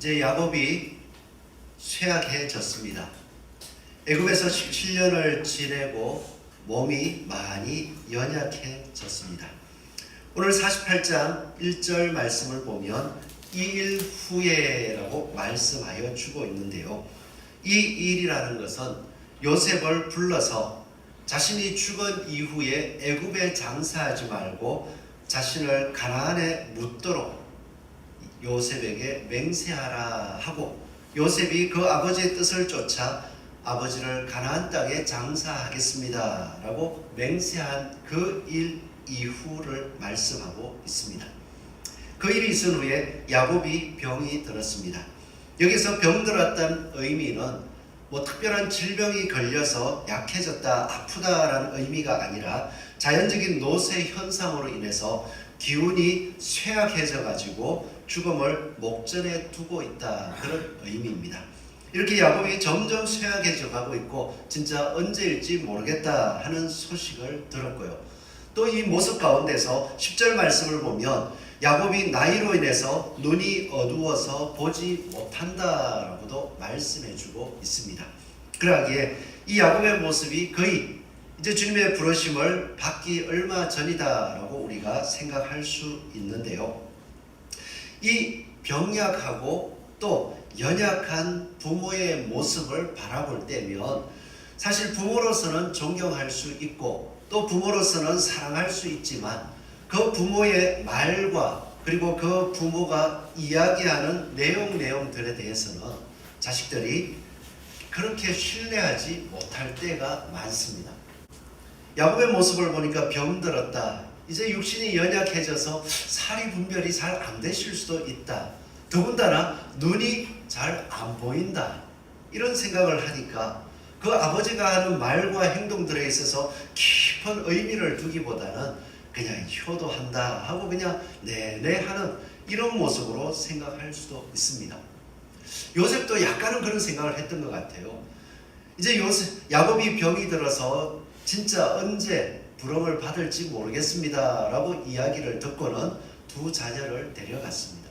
이제 야곱이 쇠약해졌습니다. 애굽에서 17년을 지내고 몸이 많이 연약해졌습니다. 오늘 48장 1절 말씀을 보면 이 일 후에라고 말씀하여 주고 있는데요. 이 일이라는 것은 요셉을 불러서 자신이 죽은 이후에 애굽에 장사하지 말고 자신을 가나안에 묻도록 요셉에게 맹세하라 하고, 요셉이 그 아버지의 뜻을 쫓아 아버지를 가나안 땅에 장사하겠습니다 라고 맹세한 그 일 이후를 말씀하고 있습니다. 그 일이 있은 후에 야곱이 병이 들었습니다. 여기서 병 들었다는 의미는 특별한 질병이 걸려서 약해졌다, 아프다라는 의미가 아니라 자연적인 노쇠 현상으로 인해서 기운이 쇠약해져 가지고 죽음을 목전에 두고 있다, 그런 의미입니다. 이렇게 야곱이 점점 쇠약해져 가고 있고 진짜 언제일지 모르겠다 하는 소식을 들었고요. 또 이 모습 가운데서 10절 말씀을 보면 야곱이 나이로 인해서 눈이 어두워서 보지 못한다라고도 말씀해주고 있습니다. 그러기에 이 야곱의 모습이 거의 이제 주님의 부르심을 받기 얼마 전이다라고 우리가 생각할 수 있는데요. 이 병약하고 또 연약한 부모의 모습을 바라볼 때면 사실 부모로서는 존경할 수 있고 또 부모로서는 사랑할 수 있지만 그 부모의 말과 그리고 그 부모가 이야기하는 내용들에 대해서는 자식들이 그렇게 신뢰하지 못할 때가 많습니다. 야곱의 모습을 보니까 병들었다, 이제 육신이 연약해져서 사리 분별이 잘 안 되실 수도 있다, 더군다나 눈이 잘 안 보인다, 이런 생각을 하니까 그 아버지가 하는 말과 행동들에 있어서 깊은 의미를 두기보다는 그냥 효도한다 하고 그냥 네네 하는 이런 모습으로 생각할 수도 있습니다. 요셉도 약간은 그런 생각을 했던 것 같아요. 이제 야곱이 병이 들어서 진짜 언제 부름을 받을지 모르겠습니다 라고 이야기를 듣고는 두 자녀를 데려갔습니다.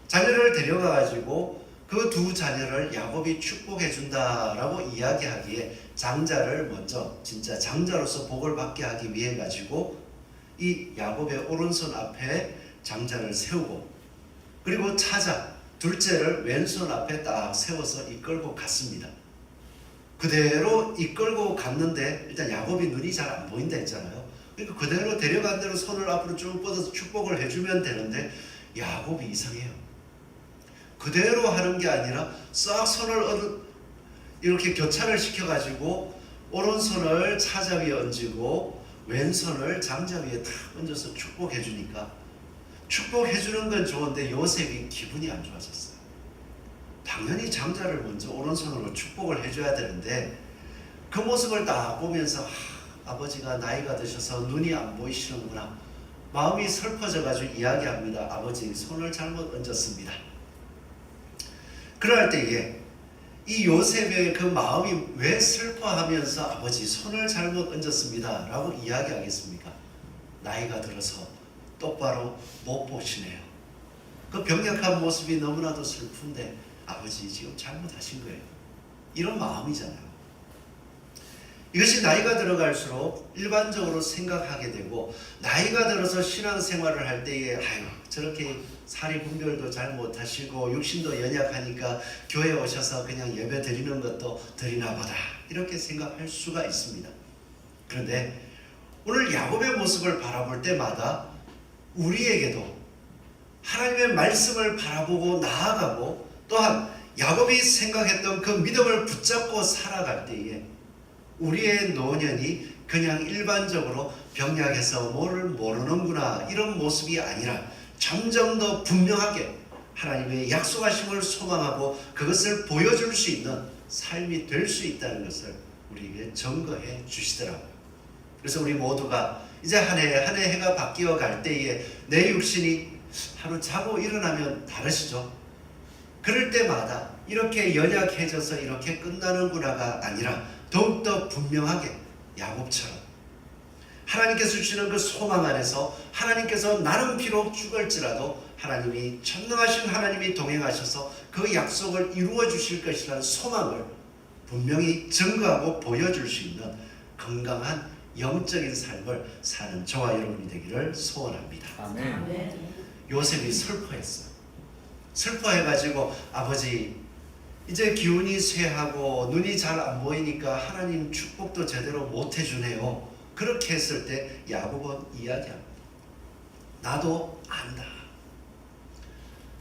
자녀를 데려가 가지고 그 두 자녀를 야곱이 축복해 준다라고 이야기하기에 장자를 먼저 진짜 장자로서 복을 받게 하기 위해 가지고 이 야곱의 오른손 앞에 장자를 세우고, 그리고 찾아 둘째를 왼손 앞에 딱 세워서 이끌고 갔습니다. 그대로 이끌고 갔는데 일단 야곱이 눈이 잘 안 보인다 했잖아요. 그러니까 그대로 데려간 대로 손을 앞으로 쭉 뻗어서 축복을 해주면 되는데 야곱이 이상해요. 그대로 하는 게 아니라 싹 손을 이렇게 교차를 시켜가지고 오른손을 차자 위에 얹고 왼손을 장자 위에 탁 얹어서 축복해 주니까, 축복해 주는 건 좋은데 요셉이 기분이 안 좋아졌어요. 당연히 장자를 먼저 오른손으로 축복을 해줘야 되는데 그 모습을 딱 보면서 아버지가 나이가 드셔서 눈이 안 보이시는구나, 마음이 슬퍼져가지고 이야기합니다. 아버지, 손을 잘못 얹었습니다. 그럴 때에 이 요셉의 그 마음이 왜 슬퍼하면서 아버지 손을 잘못 얹었습니다 라고 이야기하겠습니까? 나이가 들어서 똑바로 못 보시네요. 그 병약한 모습이 너무나도 슬픈데 아버지 지금 잘못하신 거예요, 이런 마음이잖아요. 이것이 나이가 들어갈수록 일반적으로 생각하게 되고, 나이가 들어서 신앙생활을 할 때에 저렇게 사리 분별도 잘 못하시고 육신도 연약하니까 교회 오셔서 그냥 예배 드리는 것도 드리나 보다, 이렇게 생각할 수가 있습니다. 그런데 오늘 야곱의 모습을 바라볼 때마다 우리에게도 하나님의 말씀을 바라보고 나아가고, 또한 야곱이 생각했던 그 믿음을 붙잡고 살아갈 때에 우리의 노년이 그냥 일반적으로 병약해서 뭐를 모르는구나 이런 모습이 아니라 점점 더 분명하게 하나님의 약속하심을 소망하고 그것을 보여줄 수 있는 삶이 될 수 있다는 것을 우리에게 증거해 주시더라고요. 그래서 우리 모두가 이제 한 해 한 해가 바뀌어 갈 때에 내 육신이 하루 자고 일어나면 다르시죠. 그럴 때마다 이렇게 연약해져서 이렇게 끝나는구나가 아니라 더욱더 분명하게 야곱처럼 하나님께서 주시는 그 소망 안에서 하나님께서 나는 비록 죽을지라도 하나님이 전능하신 하나님이 동행하셔서 그 약속을 이루어 주실 것이라는 소망을 분명히 증거하고 보여줄 수 있는 건강한 영적인 삶을 사는 저와 여러분이 되기를 소원합니다. 아멘. 요셉이 슬퍼했어요. 슬퍼해가지고 아버지 이제 기운이 쇠하고 눈이 잘 안 보이니까 하나님 축복도 제대로 못 해주네요. 그렇게 했을 때 야곱은 이야기합니다. 나도 안다.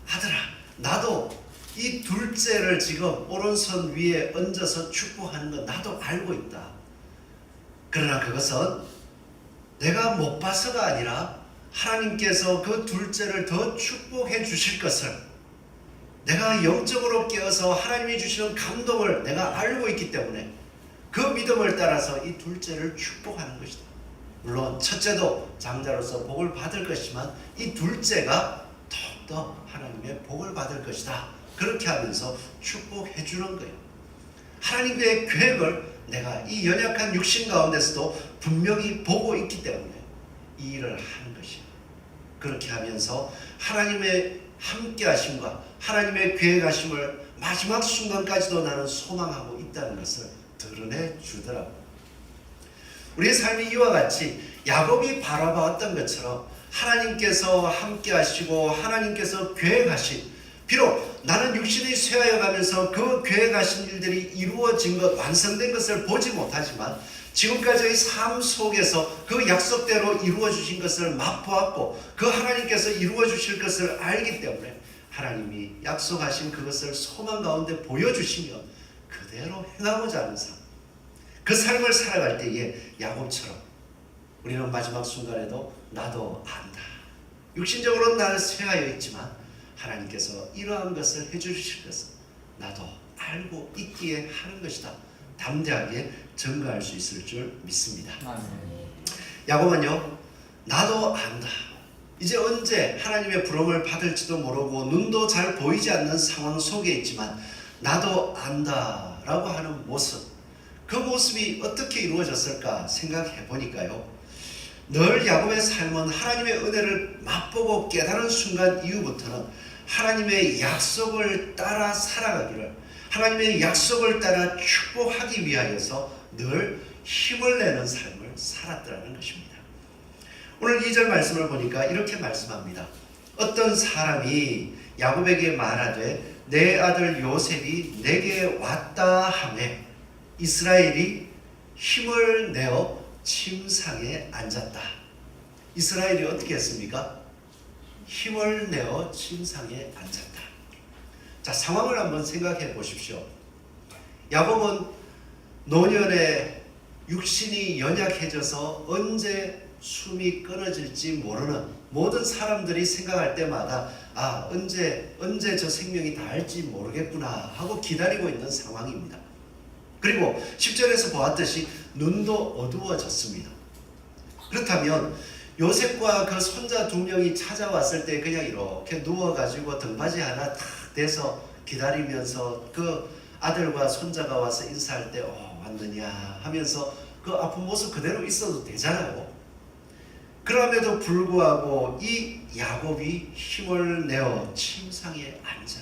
아들아, 나도 이 둘째를 지금 오른손 위에 얹어서 축복하는 건 나도 알고 있다. 그러나 그것은 내가 못 봐서가 아니라 하나님께서 그 둘째를 더 축복해 주실 것을 내가 영적으로 깨어서 하나님이 주시는 감동을 내가 알고 있기 때문에 그 믿음을 따라서 이 둘째를 축복하는 것이다. 물론 첫째도 장자로서 복을 받을 것이지만 이 둘째가 더욱더 하나님의 복을 받을 것이다. 그렇게 하면서 축복해 주는 거예요. 하나님의 계획을 내가 이 연약한 육신 가운데서도 분명히 보고 있기 때문에 이 일을 하는 것이에요. 그렇게 하면서 하나님의 함께 하심과 하나님의 계획하심을 마지막 순간까지도 나는 소망하고 있다는 것을 드러내 주더라고요. 우리의 삶이 이와 같이 야곱이 바라봤던 것처럼 하나님께서 함께 하시고 하나님께서 계획하신, 비록 나는 육신이 쇠하여 가면서 그 계획하신 일들이 이루어진 것, 완성된 것을 보지 못하지만 지금까지의 삶 속에서 그 약속대로 이루어 주신 것을 맛보았고 그 하나님께서 이루어 주실 것을 알기 때문에 하나님이 약속하신 그것을 소망 가운데 보여주시면 그대로 행하고자 하는 삶, 그 삶을 살아갈 때에 야곱처럼 우리는 마지막 순간에도 나도 안다. 육신적으로는 나는 쇠하여 있지만 하나님께서 이러한 것을 해주실 것은 나도 알고 있기에 하는 것이다. 담대하게 증거할 수 있을 줄 믿습니다. 야곱은요, 나도 안다. 이제 언제 하나님의 부름을 받을지도 모르고 눈도 잘 보이지 않는 상황 속에 있지만 나도 안다 라고 하는 모습, 그 모습이 어떻게 이루어졌을까 생각해 보니까요, 늘 야곱의 삶은 하나님의 은혜를 맛보고 깨달은 순간 이후부터는 하나님의 약속을 따라 살아가기를, 하나님의 약속을 따라 축복하기 위하여서 늘 힘을 내는 삶을 살았더라는 것입니다. 오늘 2절 말씀을 보니까 이렇게 말씀합니다. 어떤 사람이 야곱에게 말하되 내 아들 요셉이 내게 왔다 하매 이스라엘이 힘을 내어 침상에 앉았다. 이스라엘이 어떻게 했습니까? 힘을 내어 침상에 앉았다. 자, 상황을 한번 생각해 보십시오. 야곱은 노년에 육신이 연약해져서 언제 숨이 끊어질지 모르는, 모든 사람들이 생각할 때마다 언제 저 생명이 닿을지 모르겠구나 하고 기다리고 있는 상황입니다. 그리고 10절에서 보았듯이 눈도 어두워졌습니다. 그렇다면 요셉과 그 손자 두 명이 찾아왔을 때 그냥 이렇게 누워가지고 등받이 하나 탁 대서 기다리면서 그 아들과 손자가 와서 인사할 때 왔느냐 하면서 그 아픈 모습 그대로 있어도 되잖아요. 그럼에도 불구하고 이 야곱이 힘을 내어 침상에 앉아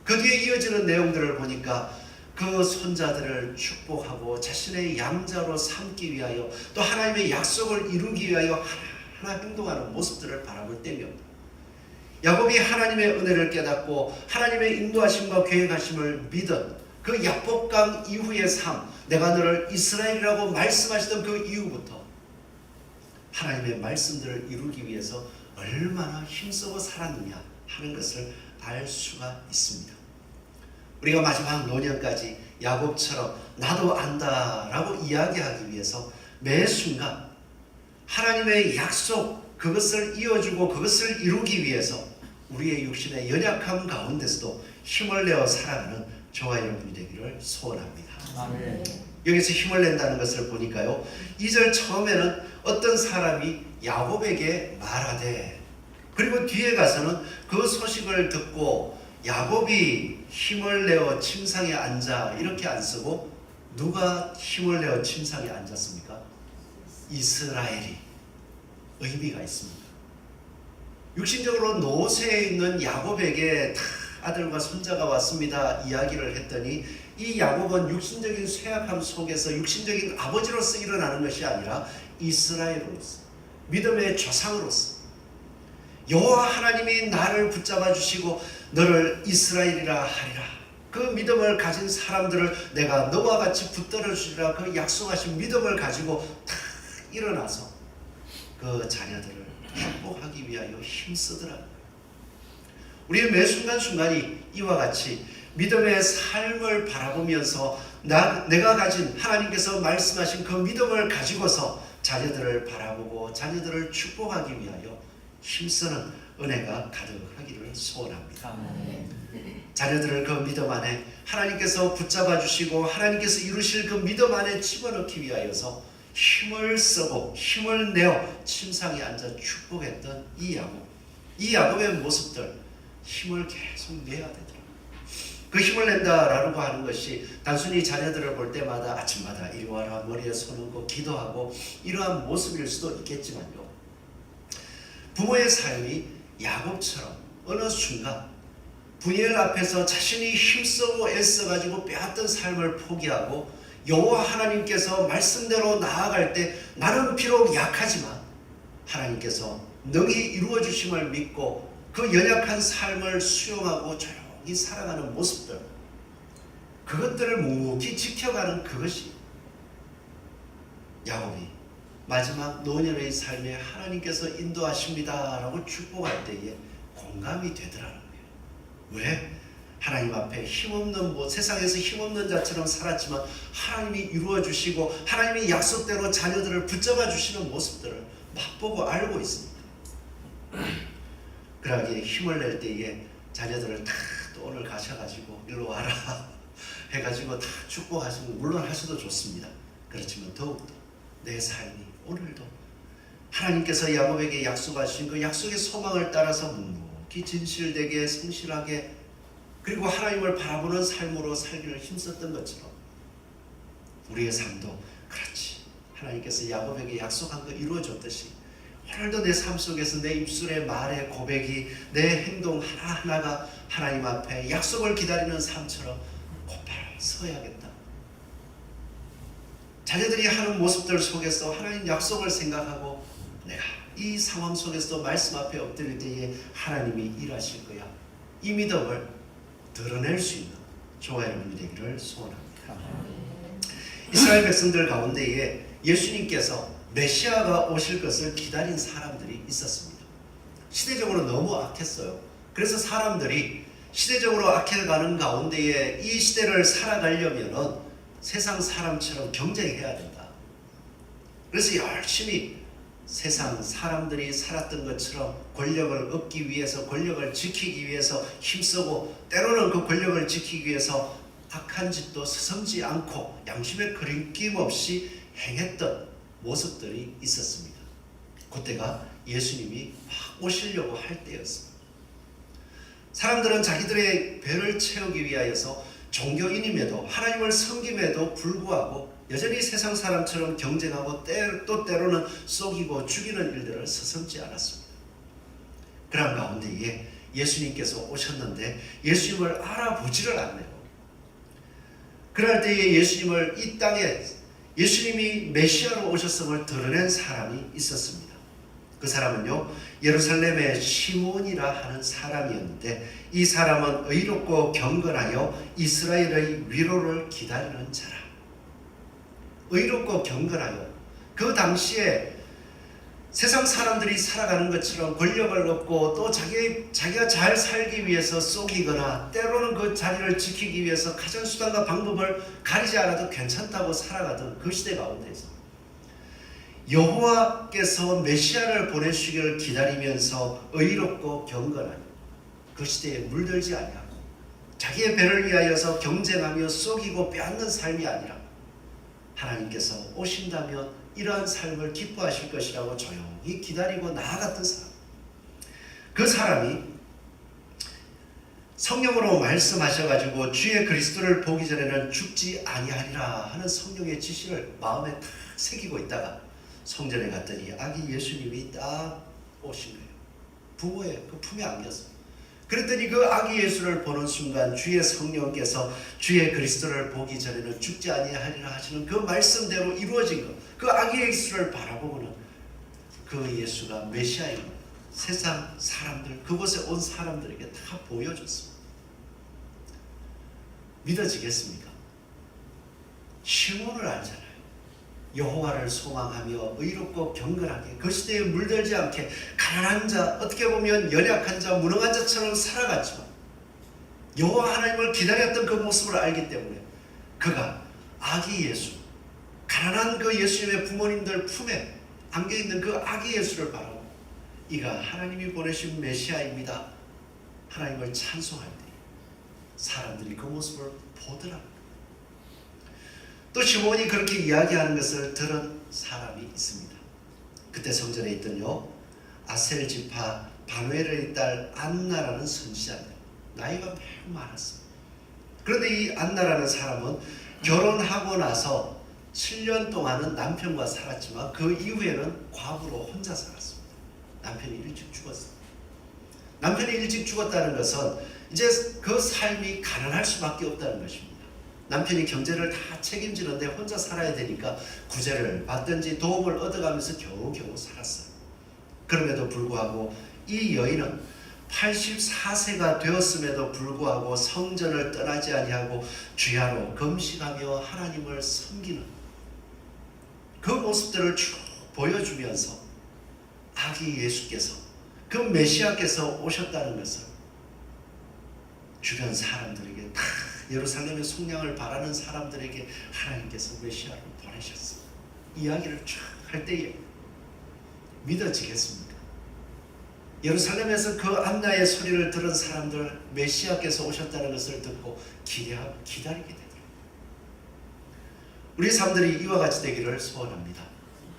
그 뒤에 이어지는 내용들을 보니까 그 손자들을 축복하고 자신의 양자로 삼기 위하여 또 하나님의 약속을 이루기 위하여 하나하나 행동하는 모습들을 바라볼 때며, 야곱이 하나님의 은혜를 깨닫고 하나님의 인도하심과 계획하심을 믿은 그 야복강 이후의 삶, 내가 너를 이스라엘이라고 말씀하시던 그 이후부터 하나님의 말씀들을 이루기 위해서 얼마나 힘쓰고 살았느냐 하는 것을 알 수가 있습니다. 우리가 마지막 노년까지 야곱처럼 나도 안다라고 이야기하기 위해서 매 순간 하나님의 약속, 그것을 이어주고 그것을 이루기 위해서 우리의 육신의 연약함 가운데서도 힘을 내어 살아가는 저와 여러분이 되기를 소원합니다. 아멘. 여기서 힘을 낸다는 것을 보니까요, 2절 처음에는 어떤 사람이 야곱에게 말하되, 그리고 뒤에 가서는 그 소식을 듣고 야곱이 힘을 내어 침상에 앉아 이렇게 안 쓰고 누가 힘을 내어 침상에 앉았습니까? 이스라엘이 의미가 있습니다. 육신적으로 노쇠에 있는 야곱에게 다 아들과 손자가 왔습니다 이야기를 했더니, 이 야곱은 육신적인 쇠약함 속에서 육신적인 아버지로서 일어나는 것이 아니라 이스라엘로서, 믿음의 조상으로서 여호와 하나님이 나를 붙잡아 주시고 너를 이스라엘이라 하리라, 그 믿음을 가진 사람들을 내가 너와 같이 붙들어 주리라, 그 약속하신 믿음을 가지고 다 일어나서 그 자녀들을 축복하기 위하여 힘쓰더라. 우리의 매 순간순간이 이와 같이 믿음의 삶을 바라보면서 내가 가진 하나님께서 말씀하신 그 믿음을 가지고서 자녀들을 바라보고 자녀들을 축복하기 위하여 힘쓰는 은혜가 가득하기를 소원합니다. 자녀들을 그 믿음 안에 하나님께서 붙잡아 주시고 하나님께서 이루실 그 믿음 안에 집어넣기 위하여서 힘을 쓰고 힘을 내어 침상에 앉아 축복했던 이 야곱의 모습들, 힘을 계속 내야 되더라고요. 그 힘을 낸다라고 하는 것이 단순히 자녀들을 볼 때마다 아침마다 이리 와라 머리에 손 얹고 기도하고 이러한 모습일 수도 있겠지만요, 부모의 삶이 야곱처럼 어느 순간 부엘 앞에서 자신이 힘쓰고 애써가지고 빼앗던 삶을 포기하고 여호와 하나님께서 말씀대로 나아갈 때 나는 비록 약하지만 하나님께서 능히 이루어 주심을 믿고 그 연약한 삶을 수용하고 조용히 살아가는 모습들, 그것들을 묵묵히 지켜가는 그것이 야곱이 마지막 노년의 삶에 하나님께서 인도하십니다 라고 축복할 때에 공감이 되더라는 거예요. 왜? 하나님 앞에 힘없는 세상에서 힘없는 자처럼 살았지만 하나님이 이루어 주시고 하나님이 약속대로 자녀들을 붙잡아 주시는 모습들을 맛보고 알고 있습니다. 그러기에 힘을 낼 때에 자녀들을 다 또 오늘 가셔가지고 일로 와라 해가지고 다 축복하시는, 물론 하셔도 좋습니다. 그렇지만 더욱더 내 삶이 오늘도 하나님께서 야곱에게 약속하신 그 약속의 소망을 따라서 묵묵히 진실되게 성실하게 그리고 하나님을 바라보는 삶으로 살기를 힘썼던 것처럼 우리의 삶도 그렇지, 하나님께서 야곱에게 약속한 거 이루어줬듯이 오늘도 내 삶 속에서 내 입술의 말의 고백이, 내 행동 하나하나가 하나님 앞에 약속을 기다리는 삶처럼 곧바로 서야겠다. 자녀들이 하는 모습들 속에서 하나님 약속을 생각하고 내가 이 상황 속에서 말씀 앞에 엎드릴 때에 하나님이 일하실 거야, 이 믿음을 드러낼 수 있는 저와 여러분이 되기를 소원합니다. 이스라엘 백성들 가운데에 예수님께서 메시아가 오실 것을 기다린 사람들이 있었습니다. 시대적으로 너무 악했어요. 그래서 사람들이 시대적으로 악해가는 가운데에 이 시대를 살아가려면 세상 사람처럼 경쟁해야 된다. 그래서 열심히 세상 사람들이 살았던 것처럼 권력을 얻기 위해서, 권력을 지키기 위해서 힘쓰고, 때로는 그 권력을 지키기 위해서 악한 짓도 서슴지 않고 양심의 거리낌 없이 행했던 모습들이 있었습니다. 그때가 예수님이 막 오시려고 할 때였습니다. 사람들은 자기들의 배를 채우기 위하여서 종교인임에도 하나님을 섬김에도 불구하고 여전히 세상 사람처럼 경쟁하고 또 때로는 속이고 죽이는 일들을 서슴지 않았습니다. 그런 가운데에 예수님께서 오셨는데 예수님을 알아보지를 않네요. 그럴 때에 예수님을 이 땅에 예수님이 메시아로 오셨음을 드러낸 사람이 있었습니다. 그 사람은요, 예루살렘의 시몬이라 하는 사람이었는데 이 사람은 의롭고 경건하여 이스라엘의 위로를 기다리는 자라. 의롭고 경건하여, 그 당시에 세상 사람들이 살아가는 것처럼 권력을 얻고 또 자기가 잘 살기 위해서 속이거나 때로는 그 자리를 지키기 위해서 가전수단과 방법을 가리지 않아도 괜찮다고 살아가던 그 시대 가운데서 여호와께서 메시아를 보내시기를 기다리면서 의롭고 경건한 그 시대에 물들지 아니하고 자기의 배를 위하여서 경쟁하며 속이고 빼앗는 삶이 아니라 하나님께서 오신다면 이러한 삶을 기뻐하실 것이라고 조용히 기다리고 나아갔던 사람, 그 사람이 성령으로 말씀하셔가지고 주의 그리스도를 보기 전에는 죽지 아니하리라 하는 성령의 지시를 마음에 탁 새기고 있다가 성전에 갔더니 아기 예수님이 딱 오신 거예요. 부모의 그 품에 안겼어요. 그랬더니 그 아기 예수를 보는 순간 주의 성령께서 주의 그리스도를 보기 전에는 죽지 아니하리라 하시는 그 말씀대로 이루어진 것. 그 아기 예수를 바라보고는 그 예수가 메시아인 것. 세상 사람들, 그곳에 온 사람들에게 다 보여줬습니다. 믿어지겠습니까? 시몬을 알잖아요. 여호와를 소망하며 의롭고 경건하게 그 시대에 물들지 않게 가난한 자, 어떻게 보면 연약한 자, 무능한 자처럼 살아갔지만 여호와 하나님을 기다렸던 그 모습을 알기 때문에 그가 아기 예수, 가난한 그 예수님의 부모님들 품에 안겨있는 그 아기 예수를 바라보고 이가 하나님이 보내신 메시아입니다. 하나님을 찬송할 때 사람들이 그 모습을 보더랍니다. 또 시몬이 그렇게 이야기하는 것을 들은 사람이 있습니다. 그때 성전에 있던 아셀 지파 바누엘의 딸 안나라는 선지자입니다. 나이가 매우 많았습니다. 그런데 이 안나라는 사람은 결혼하고 나서 7년 동안은 남편과 살았지만 그 이후에는 과부로 혼자 살았습니다. 남편이 일찍 죽었습니다. 남편이 일찍 죽었다는 것은 이제 그 삶이 가난할 수밖에 없다는 것입니다. 남편이 경제를 다 책임지는데 혼자 살아야 되니까 구제를 받든지 도움을 얻어가면서 겨우겨우 살았어요. 그럼에도 불구하고 이 여인은 84세가 되었음에도 불구하고 성전을 떠나지 아니하고 주야로 금식하며 하나님을 섬기는 그 모습들을 쭉 보여주면서 아기 예수께서, 그 메시아께서 오셨다는 것을 주변 사람들에게, 다 예루살렘의 속량을 바라는 사람들에게 하나님께서 메시아를 보내셨습니다. 이야기를 쫙 할 때에 믿어지겠습니까? 예루살렘에서 그 안나의 소리를 들은 사람들, 메시아께서 오셨다는 것을 듣고 기대하고 기다리게 되더라고요. 우리 사람들이 이와 같이 되기를 소원합니다.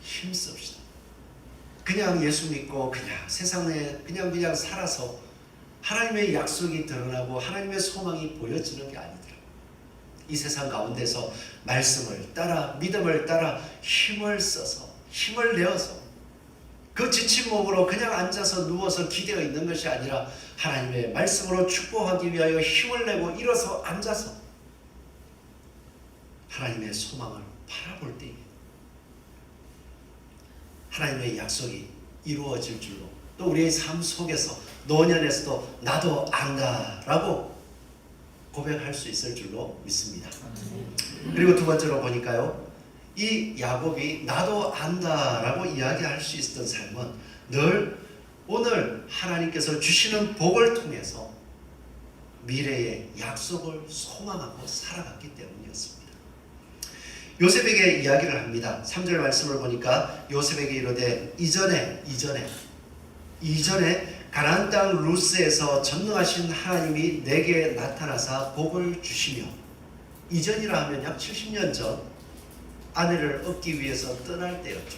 힘씁시다. 그냥 예수 믿고 그냥 세상에 그냥 살아서 하나님의 약속이 드러나고 하나님의 소망이 보여지는 게 아니더라고요. 이 세상 가운데서 말씀을 따라, 믿음을 따라 힘을 써서, 힘을 내어서 그 지친 몸으로 그냥 앉아서 누워서 기대어 있는 것이 아니라 하나님의 말씀으로 축복하기 위하여 힘을 내고 일어서 앉아서 하나님의 소망을 바라볼 때에 하나님의 약속이 이루어질 줄로, 또 우리의 삶 속에서 노년에서도 나도 안다라고 고백할 수 있을 줄로 믿습니다. 그리고 두 번째로 보니까요, 이 야곱이 나도 안다라고 이야기할 수 있었던 삶은 늘 오늘 하나님께서 주시는 복을 통해서 미래의 약속을 소망하고 살아갔기 때문이었습니다. 요셉에게 이야기를 합니다. 3절 말씀을 보니까 요셉에게 이르되 이전에 가나안 땅 루스에서 전능하신 하나님이 내게 나타나사 복을 주시며, 이전이라 하면 약 70년 전 아내를 얻기 위해서 떠날 때였죠.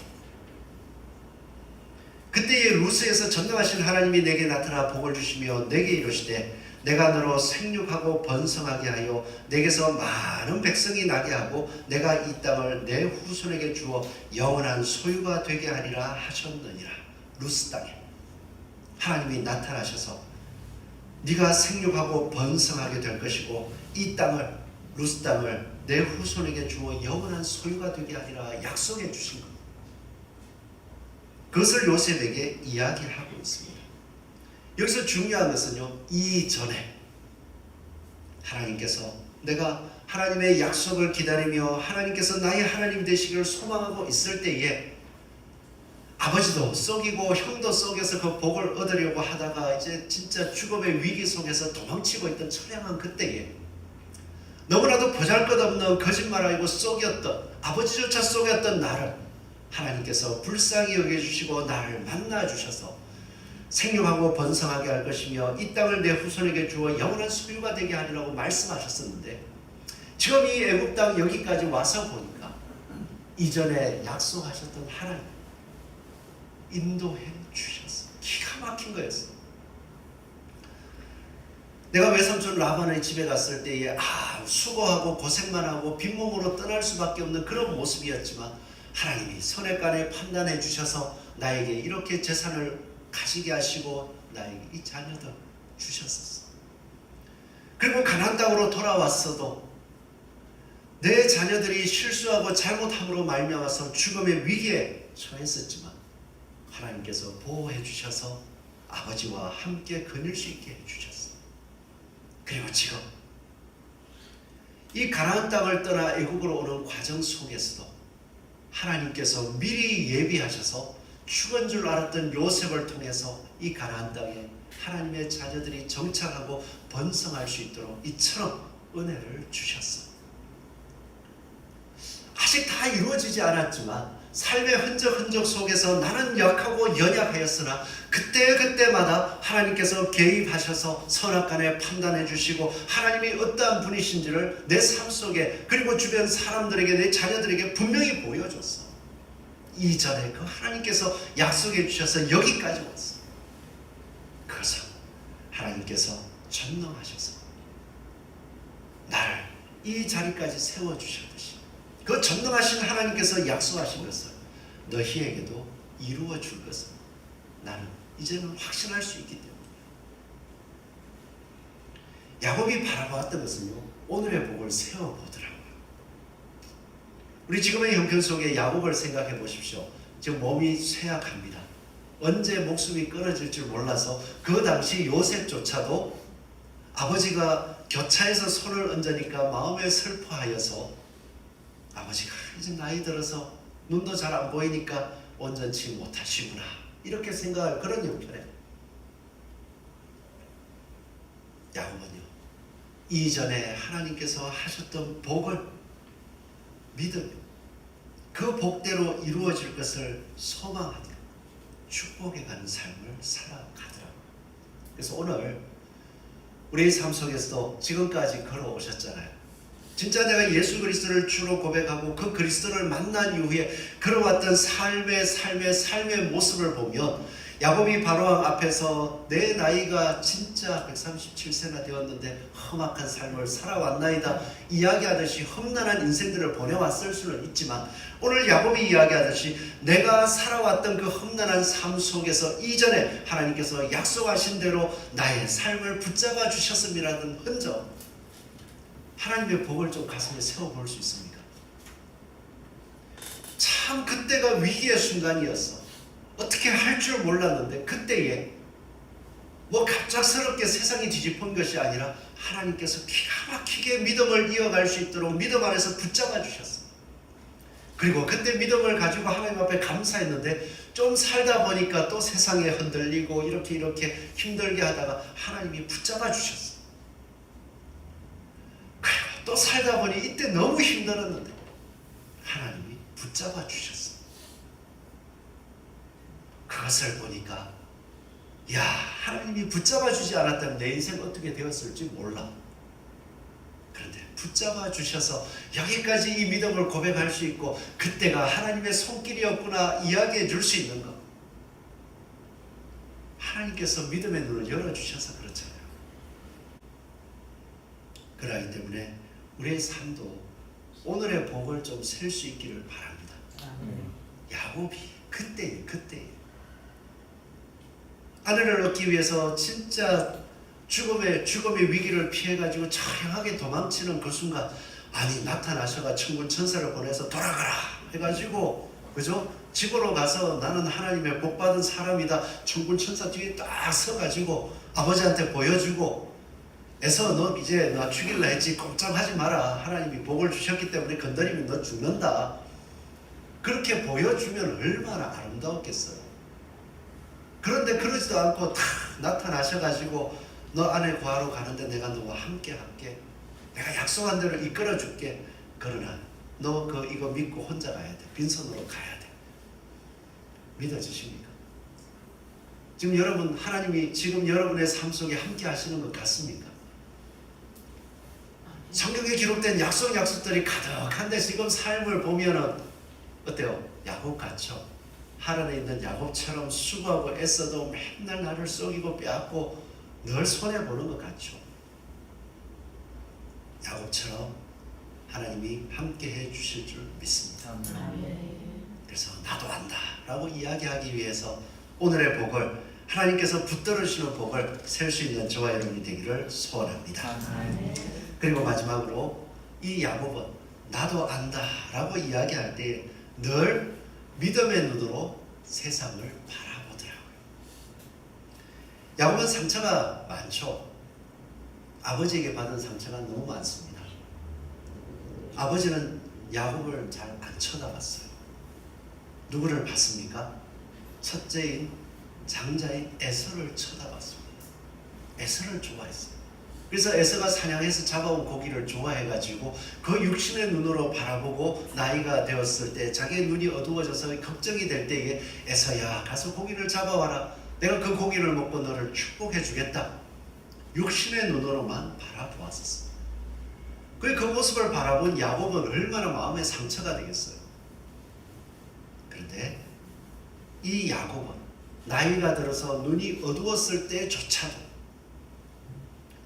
그때에 루스에서 전능하신 하나님이 내게 나타나 복을 주시며 내게 이르시되 내가 너로 생육하고 번성하게 하여 내게서 많은 백성이 나게 하고 내가 이 땅을 내 후손에게 주어 영원한 소유가 되게 하리라 하셨느니라. 루스 땅에 하나님이 나타나셔서 네가 생육하고 번성하게 될 것이고 이 땅을, 루스 땅을 내 후손에게 주어 영원한 소유가 되게 하리라 약속해 주신 것, 그것을 요셉에게 이야기하고 있습니다. 여기서 중요한 것은요, 이전에 하나님께서, 내가 하나님의 약속을 기다리며 하나님께서 나의 하나님 되시기를 소망하고 있을 때에 아버지도 썩이고 형도 썩여서 그 복을 얻으려고 하다가 이제 진짜 죽음의 위기 속에서 도망치고 있던 처량한 그때에 너무나도 보잘것없는 거짓말하고 썩였던, 아버지조차 썩였던 나를 하나님께서 불쌍히 여겨주시고 나를 만나주셔서 생육하고 번성하게 할 것이며 이 땅을 내 후손에게 주어 영원한 소유가 되게 하리라고 말씀하셨었는데, 지금 이 애굽 땅 여기까지 와서 보니까 이전에 약속하셨던 하나님 인도해 주셨어. 기가 막힌 거였어. 내가 외삼촌 라반의 집에 갔을 때에 수고하고 고생만 하고 빈몸으로 떠날 수밖에 없는 그런 모습이었지만 하나님이 선악간에 판단해 주셔서 나에게 이렇게 재산을 가지게 하시고 나에게 이 자녀들 주셨었어. 그리고 가나안 땅으로 돌아왔어도 내 자녀들이 실수하고 잘못함으로 말미암아서 죽음의 위기에 처했었지만 하나님께서 보호해 주셔서 아버지와 함께 거닐 수 있게 해주셨어. 그리고 지금 이 가나안 땅을 떠나 애국으로 오는 과정 속에서도 하나님께서 미리 예비하셔서 죽은 줄 알았던 요셉을 통해서 이 가나안 땅에 하나님의 자녀들이 정착하고 번성할 수 있도록 이처럼 은혜를 주셨어. 아직 다 이루어지지 않았지만 삶의 흔적 속에서 나는 약하고 연약하였으나 그때마다 하나님께서 개입하셔서 선악간에 판단해 주시고 하나님이 어떠한 분이신지를 내 삶 속에 그리고 주변 사람들에게 내 자녀들에게 분명히 보여줬어. 이전에 그 하나님께서 약속해 주셔서 여기까지 왔어. 그것은 하나님께서 전능하셔서 나를 이 자리까지 세워주셨듯이 그 전능하신 하나님께서 약속하신 것을 너희에게도 이루어 줄 것을 나는 이제는 확신할 수 있기 때문에 야곱이 바라보았던 것은요, 오늘의 복을 세워보더라고요. 우리 지금의 형편 속에 야곱을 생각해 보십시오. 지금 몸이 쇠약합니다. 언제 목숨이 끊어질 줄 몰라서 그 당시 요셉조차도 아버지가 교차해서 손을 얹으니까 마음에 슬퍼하여서 아버지가 이제 나이 들어서 눈도 잘 안 보이니까 온전치 못하시구나 이렇게 생각할 그런 형편에 야곱은요, 이전에 하나님께서 하셨던 복을 믿으며 그 복대로 이루어질 것을 소망하며 축복해 가는 삶을 살아가더라고요. 그래서 오늘 우리의 삶 속에서도 지금까지 걸어오셨잖아요. 진짜 내가 예수 그리스도를 주로 고백하고 그 그리스도를 만난 이후에 걸어왔던 삶의 모습을 보면 야곱이 바로왕 앞에서 내 나이가 진짜 137세나 되었는데 험악한 삶을 살아왔나이다 이야기하듯이 험난한 인생들을 보내왔을 수는 있지만 오늘 야곱이 이야기하듯이 내가 살아왔던 그 험난한 삶 속에서 이전에 하나님께서 약속하신 대로 나의 삶을 붙잡아 주셨음이라는 흔적, 하나님의 복을 좀 가슴에 세워볼 수 있습니까? 참 그때가 위기의 순간이었어. 어떻게 할 줄 몰랐는데 그때에 뭐 갑작스럽게 세상이 뒤집힌 것이 아니라 하나님께서 기가 막히게 믿음을 이어갈 수 있도록 믿음 안에서 붙잡아 주셨어. 그리고 그때 믿음을 가지고 하나님 앞에 감사했는데 좀 살다 보니까 또 세상에 흔들리고 이렇게 힘들게 하다가 하나님이 붙잡아 주셨어. 그리고 또 살다 보니 이때 너무 힘들었는데 하나님이 붙잡아 주셨어. 그것을 보니까 야, 하나님이 붙잡아 주지 않았다면 내 인생 어떻게 되었을지 몰라. 그런데 붙잡아 주셔서 여기까지 이 믿음을 고백할 수 있고 그때가 하나님의 손길이었구나 이야기해 줄 수 있는 것, 하나님께서 믿음의 눈을 열어주셔서 그렇잖아요. 그러기 때문에 우리의 삶도 오늘의 복을 좀 셀 수 있기를 바랍니다. 야곱이 그때에 아내를 얻기 위해서 진짜 죽음의 위기를 피해가지고 처량하게 도망치는 그 순간, 아니 나타나셔가 천군 천사를 보내서 돌아가라 해가지고, 그죠? 집으로 가서 나는 하나님의 복받은 사람이다, 천군 천사 뒤에 딱 서가지고 아버지한테 보여주고 해서 너 이제 나 죽일라 했지 꼼짝하지 마라, 하나님이 복을 주셨기 때문에 건드리면 너 죽는다, 그렇게 보여주면 얼마나 아름다웠겠어요. 그런데 그러지도 않고 탁 나타나셔가지고 너 아내 구하러 가는데 내가 너와 함께 할게, 내가 약속한 대로 이끌어 줄게, 그러나 너 이거 믿고 혼자 가야 돼, 빈손으로 가야 돼. 믿어지십니까? 지금 여러분, 하나님이 지금 여러분의 삶 속에 함께 하시는 것 같습니까? 성경에 기록된 약속들이 가득한데 지금 삶을 보면은 어때요? 야곱 같죠? 하란에 있는 야곱처럼 수고하고 애써도 맨날 나를 속이고 빼앗고 늘 손해보는 것 같죠? 야곱처럼 하나님이 함께 해주실 줄 믿습니다. 아멘. 그래서 나도 안다 라고 이야기하기 위해서 오늘의 복을, 하나님께서 붙들으시는 복을 셀 수 있는 저와 여러분이 되기를 소원합니다. 그리고 마지막으로 이 야곱은 나도 안다 라고 이야기할 때 늘 믿음의 눈으로 세상을 바라보더라고요. 야곱은 상처가 많죠. 아버지에게 받은 상처가 너무 많습니다. 아버지는 야곱을 잘 안 쳐다봤어요. 누구를 봤습니까? 첫째인 장자인 에서를 쳐다봤습니다. 에서를 좋아했어요. 그래서 에서가 사냥해서 잡아온 고기를 좋아해가지고 그 육신의 눈으로 바라보고 나이가 되었을 때 자기의 눈이 어두워져서 걱정이 될 때에 에서야 가서 고기를 잡아와라. 내가 그 고기를 먹고 너를 축복해 주겠다. 육신의 눈으로만 바라보았었어요. 그 모습을 바라본 야곱은 얼마나 마음에 상처가 되겠어요. 그런데 이 야곱은 나이가 들어서 눈이 어두웠을 때조차도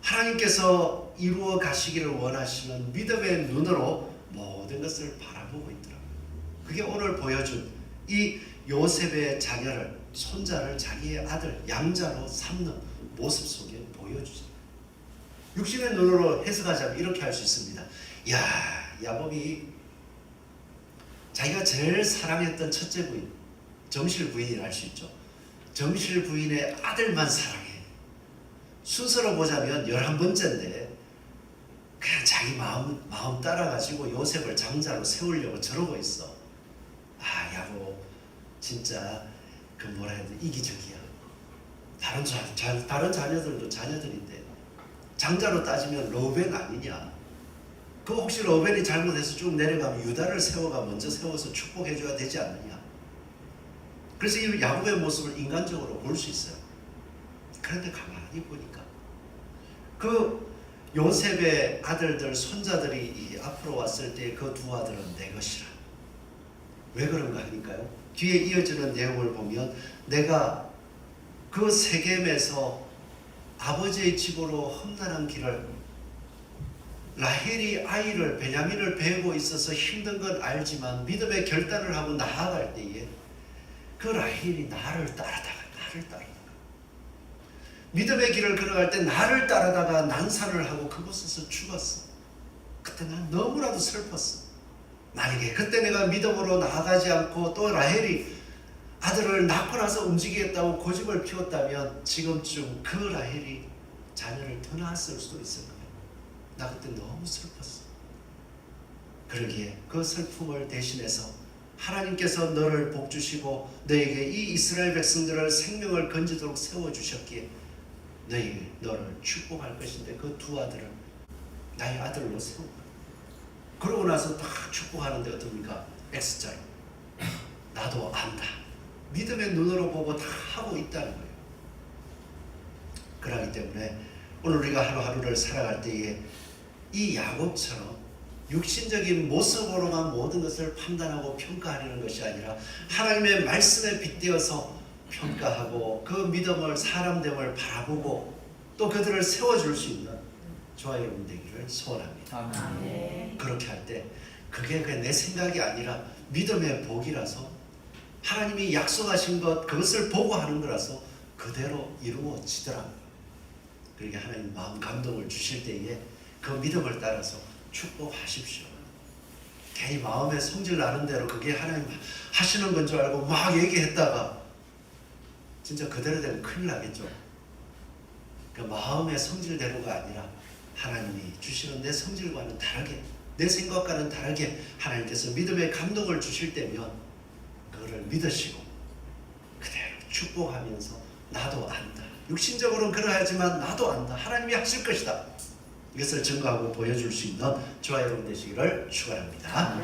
하나님께서 이루어 가시기를 원하시는 믿음의 눈으로 모든 것을 바라보고 있더라고요. 그게 오늘 보여준 이 요셉의 자녀를, 손자를 자기의 아들, 양자로 삼는 모습 속에 보여주죠. 육신의 눈으로 해석하자면 이렇게 할 수 있습니다. 야곱이 자기가 제일 사랑했던 첫째 부인, 정실 부인이라 할 수 있죠. 정실 부인의 아들만 사랑해. 순서로 보자면 11번째인데 그냥 자기 마음 따라가지고 요셉을 장자로 세우려고 저러고 있어. 야곱 진짜 그 뭐라 해야 돼, 이기적이야. 다른 자녀들도 자녀들인데 장자로 따지면 러벤 아니냐. 그 혹시 러벤이 잘못해서 쭉 내려가면 유다를 먼저 세워서 축복해줘야 되지 않느냐. 그래서 이 야곱의 모습을 인간적으로 볼 수 있어요. 그런데 가만히 보니까 그 요셉의 아들들, 손자들이 앞으로 왔을 때 그 두 아들은 내 것이라. 왜 그런가 하니까요, 뒤에 이어지는 내용을 보면 내가 그 세겜에서 아버지의 집으로 험난한 길을, 라헬이 아이를 베냐민을 베고 있어서 힘든 건 알지만 믿음의 결단을 하고 나아갈 때에 그 라헬이 나를 따라다가 믿음의 길을 걸어갈 때 나를 따라다가 난사를 하고 그곳에서 죽었어. 그때 난 너무나도 슬펐어. 만약에 그때 내가 믿음으로 나아가지 않고 또 라헬이 아들을 낳고 나서 움직이겠다고 고집을 피웠다면 지금쯤 그 라헬이 자녀를 더 낳았을 수도 있을 거예요. 나 그때 너무 슬펐어. 그러기에 그 슬픔을 대신해서 하나님께서 너를 복주시고 너에게 이 이스라엘 백성들을 생명을 건지도록 세워주셨기에 너를 축복할 것인데 그 두 아들을 나의 아들로 세운 거예요. 그러고 나서 딱 축복하는데 어떻습니까? X자 나도 안다. 믿음의 눈으로 보고 다 하고 있다는 거예요. 그렇기 때문에 오늘 우리가 하루하루를 살아갈 때에 이 야곱처럼 육신적인 모습으로만 모든 것을 판단하고 평가하려는 것이 아니라 하나님의 말씀에 빗대어서 평가하고 그 믿음을, 사람됨을 바라보고 또 그들을 세워줄 수 있는 저와 여러분 되기를 소원합니다. 아멘. 그렇게 할 때 그게 내 생각이 아니라 믿음의 복이라서 하나님이 약속하신 것, 그것을 보고 하는 거라서 그대로 이루어지더라고요. 그러니까 하나님 마음 감동을 주실 때에 그 믿음을 따라서 축복하십시오. 괜히 마음에 성질 나는 대로 그게 하나님 하시는 건 줄 알고 막 얘기했다가 진짜 그대로 되면 큰일 나겠죠. 그 마음의 성질대로가 아니라 하나님이 주시는 내 성질과는 다르게, 내 생각과는 다르게 하나님께서 믿음의 감동을 주실 때면 그거를 믿으시고 그대로 축복하면서 나도 안다. 육신적으로는 그러하지만 나도 안다. 하나님이 하실 것이다. 이것을 증거하고 보여줄 수 있는 저와 여러분 되시기를 축원합니다.